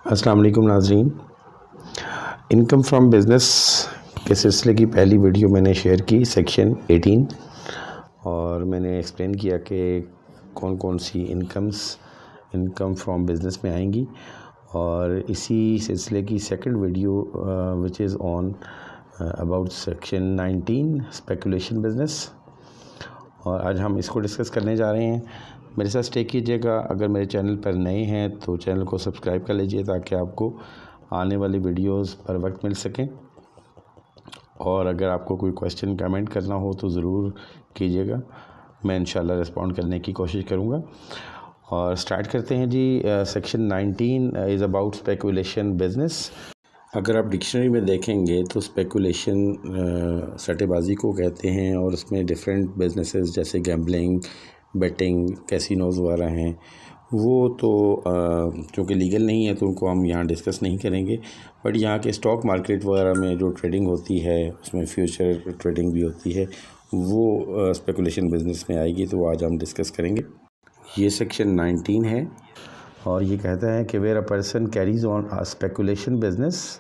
अस्सलाम वालेकुम नाज़रीन। इनकम फ्रॉम बिज़नेस के सिलसिले की पहली वीडियो मैंने शेयर की सेक्शन 18 और मैंने एक्सप्लेन किया कि कौन कौन सी इनकम फ्रॉम बिज़नेस में आएंगी। और इसी सिलसिले की second video which is on about section 19 speculation business, और आज हम इसको डिस्कस करने जा रहे हैं। मेरे साथ स्टे कीजिएगा। अगर मेरे चैनल पर नए हैं तो चैनल को सब्सक्राइब कर लीजिए ताकि आपको आने वाली वीडियोस पर वक्त मिल सकें। और अगर आपको कोई क्वेश्चन कमेंट करना हो तो ज़रूर कीजिएगा, मैं इंशाल्लाह रिस्पॉन्ड करने की कोशिश करूँगा। और स्टार्ट करते हैं जी। Section 19 is about speculation business. अगर आप डिक्शनरी में देखेंगे तो स्पेकुलेशन सट्टेबाजी को कहते हैं, और उसमें डिफरेंट बिजनेसेस जैसे गैम्बलिंग, बेटिंग, कैसीनोज वगैरह हैं। वो तो चूँकि लीगल नहीं है तो उनको हम यहाँ डिस्कस नहीं करेंगे, बट यहाँ के स्टॉक मार्केट वगैरह में जो ट्रेडिंग होती है उसमें फ्यूचर ट्रेडिंग भी होती है, वो स्पेकुलेशन बिज़नेस में आएगी, तो आज हम डिस्कस करेंगे। ये सेक्शन 19 है और ये कहता है कि where a person carries on a speculation business,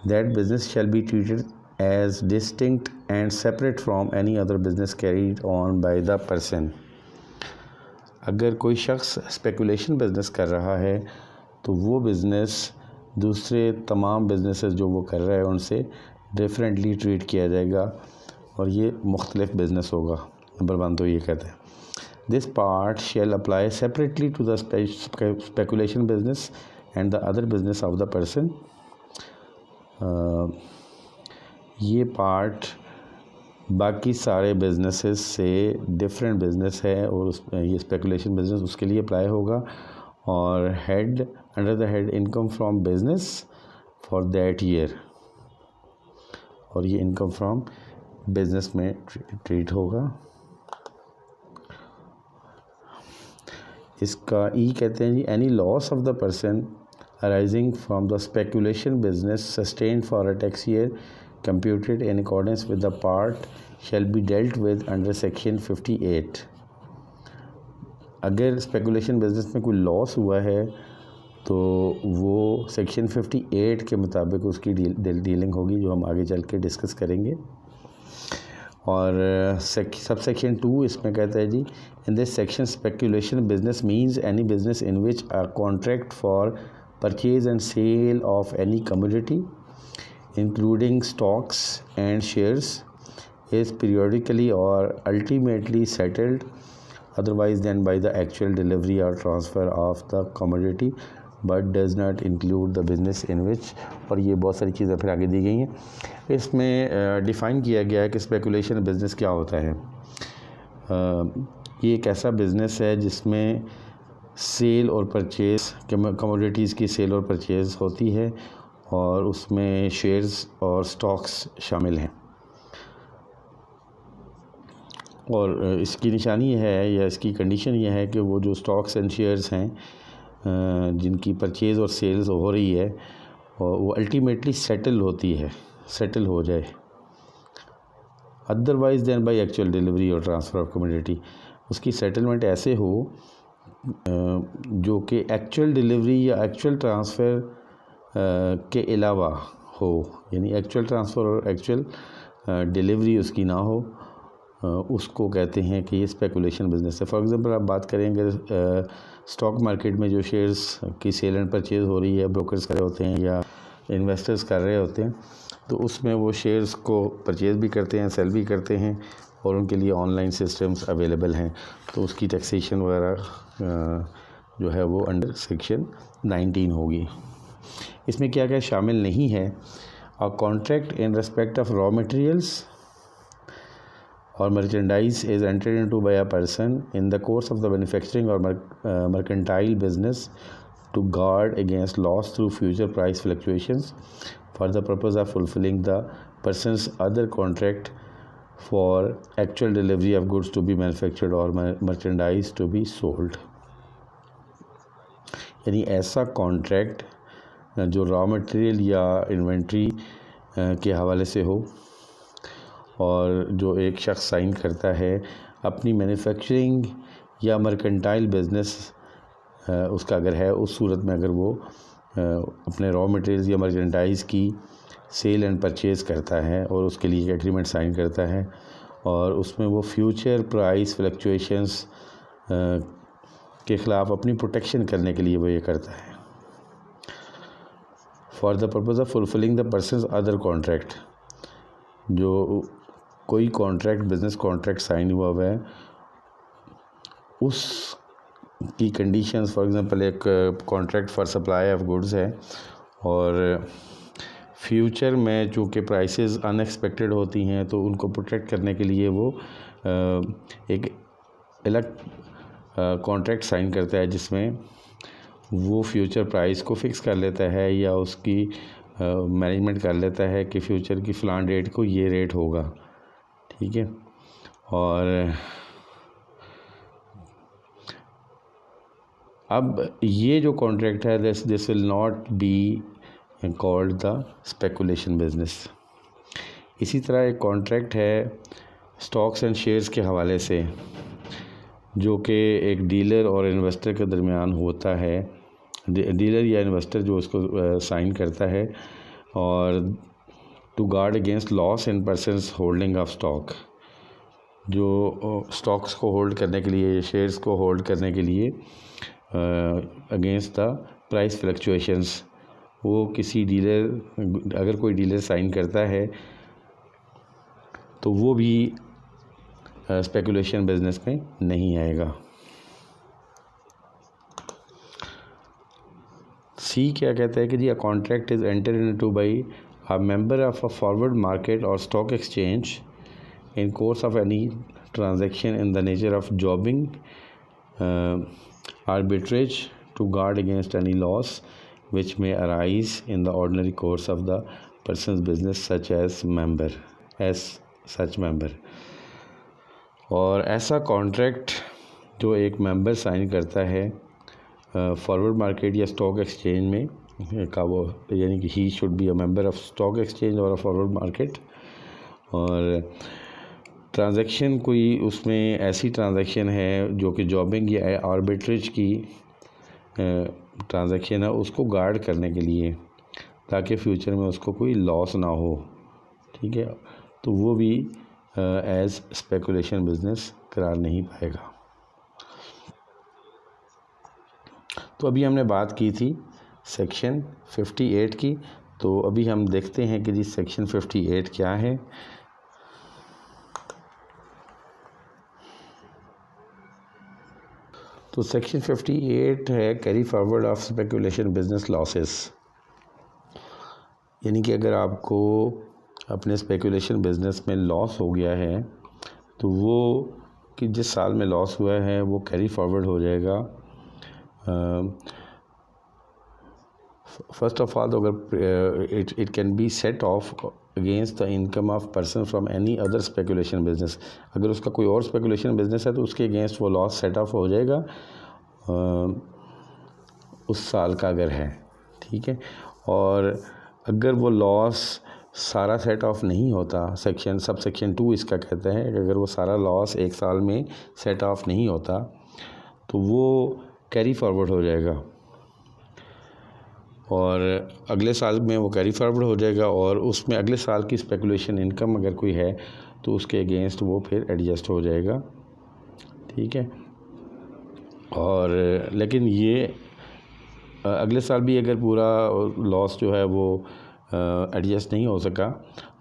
that business shall be treated as distinct and separate from any other business carried on by the person. अगर कोई शख्स स्पेकुलेशन बिजनेस कर रहा है तो वो बिज़नेस दूसरे तमाम बिजनेसेस जो वो कर रहा है उनसे डिफरेंटली ट्रीट किया जाएगा और ये मुख्तलिफ बिजनेस होगा। नंबर 1 तो ये कहते हैं this part shall apply separately to the speculation business and the other business of the person. ये पार्ट बाकी सारे बिजनेसेस से डिफरेंट बिजनेस है और ये स्पेकुलेशन बिजनेस उसके लिए अप्लाई होगा। और head under the head income from business for that year, और ये इनकम फ्रॉम बिजनेस में ट्रीट होगा। इसका ई कहते हैं जी any loss of the person arising from the speculation business sustained for a tax year computed in accordance with the part shall be dealt with under section 58। अगर speculation business में कोई लॉस हुआ है तो वो सेक्शन 58 के मुताबिक उसकी डीलिंग होगी, जो हम आगे चल के डिस्कस करेंगे। और सब सेक्शन 2 इसमें कहता है जी in this section speculation business means any business in which a contract for purchase and sale of any commodity including stocks and shares is periodically or ultimately settled otherwise than by the actual delivery or transfer of the commodity but does not include the business in which। और ये बहुत सारी चीज़ें फिर आगे दी गई हैं। इसमें डिफ़ाइन किया गया है कि स्पेकुलेशन बिज़नेस क्या होता है। ये एक ऐसा बिज़नेस है जिसमें सेल और परचेज़ कमोडिटीज़ की सेल और परचेज़ होती है और उसमें शेयर्स और स्टॉक्स शामिल हैं। और इसकी निशानी है या इसकी कंडीशन ये है कि वो जो स्टॉक्स एंड शेयर्स हैं जिनकी परचेज़ और सेल्स हो रही है और वो अल्टीमेटली सेटल हो जाए otherwise than by actual delivery और ट्रांसफ़र ऑफ कमोडिटी। उसकी सेटलमेंट ऐसे हो जो कि एक्चुअल डिलीवरी या एक्चुअल ट्रांसफ़र के अलावा हो, यानी एक्चुअल ट्रांसफ़र और एक्चुअल डिलीवरी उसकी ना हो, उसको कहते हैं कि ये स्पेकुलेशन बिज़नेस है। फॉर एग्ज़ाम्पल आप बात करें अगर स्टॉक मार्केट में जो शेयर्स की सेल एंड परचेज़ हो रही है, ब्रोकर्स कर रहे होते हैं या इन्वेस्टर्स कर रहे होते हैं, तो उसमें वो शेयर्स को परचेज़ भी करते हैं, सेल भी करते हैं और उनके लिए ऑनलाइन सिस्टम्स अवेलेबल हैं, तो उसकी टैक्सेशन वगैरह जो है वो अंडर सेक्शन 19 होगी। इसमें क्या क्या शामिल नहीं है। A contract in respect of raw materials or merchandise is entered into by a person in the course of the manufacturing or mercantile business to guard against loss through future price fluctuations for the purpose of fulfilling the person's other contract for actual delivery of goods to be manufactured or merchandise to be sold. यानी ऐसा contract जो raw material या inventory के हवाले से हो और जो एक शख्स साइन करता है अपनी मैन्युफैक्चरिंग या मर्केंटाइल बिजनेस उसका अगर है, उस सूरत में अगर वो अपने रॉ मटेरियल्स या मर्चेंडाइज़ की सेल एंड परचेज़ करता है और उसके लिए एक एग्रीमेंट साइन करता है, और उसमें वो फ्यूचर प्राइस फ्लक्चुएशंस के ख़िलाफ़ अपनी प्रोटेक्शन करने के लिए वो ये करता है। For the purpose of fulfilling the person's other contract, जो कोई कॉन्ट्रैक्ट बिज़नेस कॉन्ट्रैक्ट साइन हुआ है उस की कंडीशंस, फॉर एग्जांपल एक contract for supply of goods है और फ्यूचर में चूँकि प्राइसेस अनएक्सपेक्टेड होती हैं तो उनको प्रोटेक्ट करने के लिए वो एक अलग कॉन्ट्रैक्ट साइन करता है जिसमें वो फ्यूचर प्राइस को फिक्स कर लेता है या उसकी मैनेजमेंट कर लेता है कि फ्यूचर की फ़लाँ डेट को ये रेट होगा, ठीक है। और अब ये जो कॉन्ट्रैक्ट है this will not be called the speculation business. इसी तरह एक कॉन्ट्रैक्ट है स्टॉक्स एंड शेयर्स के हवाले से, जो कि एक डीलर और इन्वेस्टर के दरमियान होता है। डीलर या इन्वेस्टर जो उसको साइन करता है, और to guard against loss in persons holding of stock, जो स्टॉक्स को होल्ड करने के लिए, शेयर्स को होल्ड करने के लिए अगेंस्ट द प्राइस फ्लक्चुएशंस, वो किसी डीलर, अगर कोई डीलर साइन करता है तो वो भी स्पेकुलेशन बिजनेस में नहीं आएगा। सी क्या कहता है कि जी a contract is enter into by a member of a forward market or stock exchange in course of any transaction in the nature of jobbing, arbitrage to guard against any loss which may arise in the ordinary course of the person's business such as such member। और ऐसा contract जो एक member sign करता है forward market या stock exchange में का, वो यानी कि he should be a member of stock exchange और अ फॉरवर्ड मार्केट, और ट्रांजैक्शन कोई उसमें ऐसी ट्रांजैक्शन है जो कि जॉबिंग या आर्बिट्रेज की ट्रांजैक्शन है, उसको गार्ड करने के लिए ताकि फ्यूचर में उसको कोई लॉस ना हो, ठीक है, तो वो भी एज स्पेकुलेशन बिजनेस करार नहीं पाएगा। तो अभी हमने बात की थी सेक्शन 58 की, तो अभी हम देखते हैं कि जी सेक्शन 58 क्या है। तो सेक्शन 58 है carry forward of speculation business losses, यानी कि अगर आपको अपने स्पेकुलेशन बिजनेस में लॉस हो गया है तो वो कि जिस साल में लॉस हुआ है वो कैरी फॉरवर्ड हो जाएगा। फर्स्ट ऑफ ऑल, तो अगर it can be set of against the income of person from any other speculation business, अगर उसका कोई और स्पेकुलेशन बिजनेस है तो उसके अगेंस्ट वो लॉस सेट ऑफ हो जाएगा उस साल का अगर है, ठीक है। और अगर वो लॉस सारा सेट ऑफ नहीं होता, सब सेक्शन 2 इसका कहता है कि अगर वो सारा लॉस एक साल में सेट ऑफ नहीं होता तो वो कैरी फॉरवर्ड हो जाएगा, और अगले साल में वो कैरी फॉरवर्ड हो जाएगा, और उसमें अगले साल की स्पेकुलेशन इनकम अगर कोई है तो उसके अगेंस्ट वो फिर एडजस्ट हो जाएगा, ठीक है। और लेकिन ये अगले साल भी अगर पूरा लॉस जो है वो एडजस्ट नहीं हो सका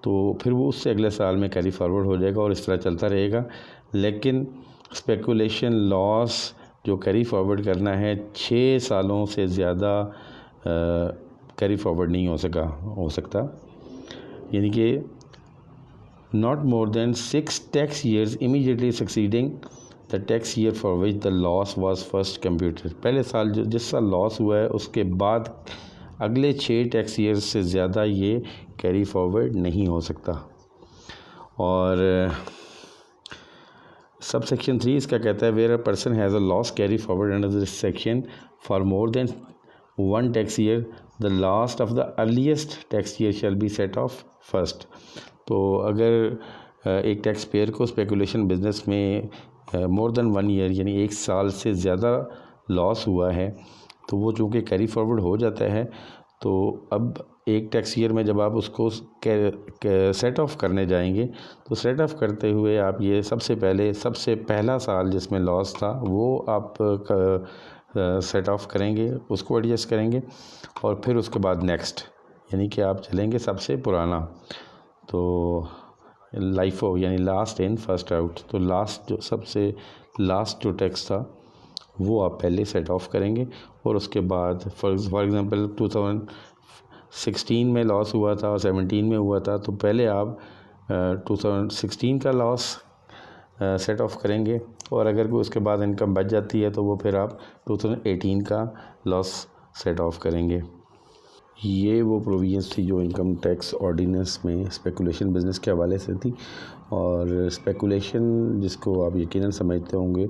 तो फिर वो उससे अगले साल में कैरी फॉरवर्ड हो जाएगा और इस तरह चलता रहेगा। लेकिन स्पेकुलेशन लॉस जो कैरी फॉरवर्ड करना है 6 सालों से ज़्यादा कैरी फॉरवर्ड नहीं हो सकता, यानी कि not more than 6 tax years immediately succeeding the tax year for which the loss was first computed. पहले साल जिस साल लॉस हुआ है उसके बाद अगले 6 टैक्स ईयर्स से ज़्यादा ये कैरी फॉरवर्ड नहीं हो सकता। और सब सेक्शन 3 इसका कहता है where a person has a loss carry forward under this section for more than 1 tax year the last of the earliest tax year shall be set off first. तो अगर एक टैक्स पेयर को speculation business में more than 1 year यानी 1 साल से ज़्यादा loss हुआ है तो वो चूँकि कैरी फॉरवर्ड हो जाता है, तो अब एक टैक्स ईयर में जब आप उसको सेट ऑफ करने जाएंगे, तो सेट ऑफ करते हुए आप ये सबसे पहला साल जिसमें लॉस था वो आप सेट ऑफ करेंगे, उसको एडजस्ट करेंगे, और फिर उसके बाद नेक्स्ट, यानी कि आप चलेंगे सबसे पुराना। तो लाइफो यानी लास्ट इन फर्स्ट आउट, तो सबसे लास्ट जो टैक्स था वो आप पहले सेट ऑफ करेंगे, और उसके बाद फॉर एग्ज़ाम्पल 2016 में लॉस हुआ था और 17 में हुआ था, तो पहले आप 2016 का लॉस सेट ऑफ करेंगे, और अगर कोई उसके बाद इनकम बच जाती है तो वो फिर आप 2018 का लॉस सेट ऑफ करेंगे। ये वो प्रोविजंस थी जो इनकम टैक्स ऑर्डिनेंस में स्पेकुलेशन बिज़नेस के हवाले से थी। और स्पेकुलेशन जिसको आप यकीनन समझते होंगे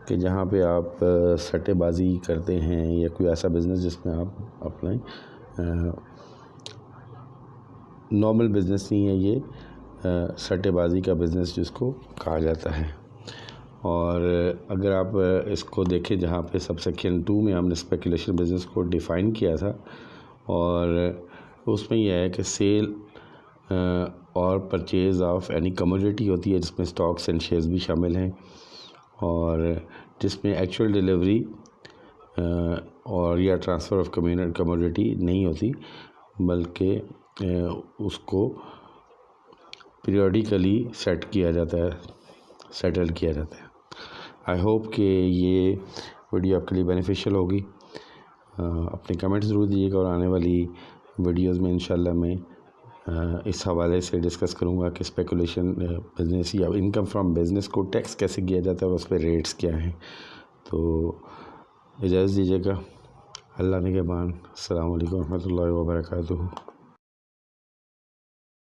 कि जहाँ पे आप सट्टेबाजी करते हैं या कोई ऐसा बिज़नेस जिसमें आप अपने नॉर्मल बिज़नेस नहीं है, ये सट्टेबाजी का बिज़नेस जिसको कहा जाता है। और अगर आप इसको देखें, जहाँ पे सब सेक्शन 2 में हमने स्पेकुलेशन बिज़नेस को डिफ़ाइन किया था, और उसमें यह है कि सेल और परचेज़ ऑफ एनी कमोडिटी होती है, जिसमें स्टॉक्स एंड शेयर्स भी शामिल हैं, और जिसमें एक्चुअल डिलीवरी और या ट्रांसफ़र ऑफ कमोडिटी नहीं होती, बल्कि उसको पीरियडिकली सेटल किया जाता है। आई होप कि ये वीडियो आपके लिए बेनिफिशियल होगी। अपने कमेंट्स ज़रूर दीजिएगा, और आने वाली वीडियोस में इंशाल्लाह मैं इस हवाले से डिस्कस करूँगा कि स्पेकुलेशन बिज़नेस या इनकम फ्रॉम बिज़नेस को टैक्स कैसे किया जाता है और उस पर रेट्स क्या हैं। तो इजाज़त दीजिएगा। अल्लाह निगहबान। अस्सलामु अलैकुम रहमतुल्लाहि व बरकातुहू।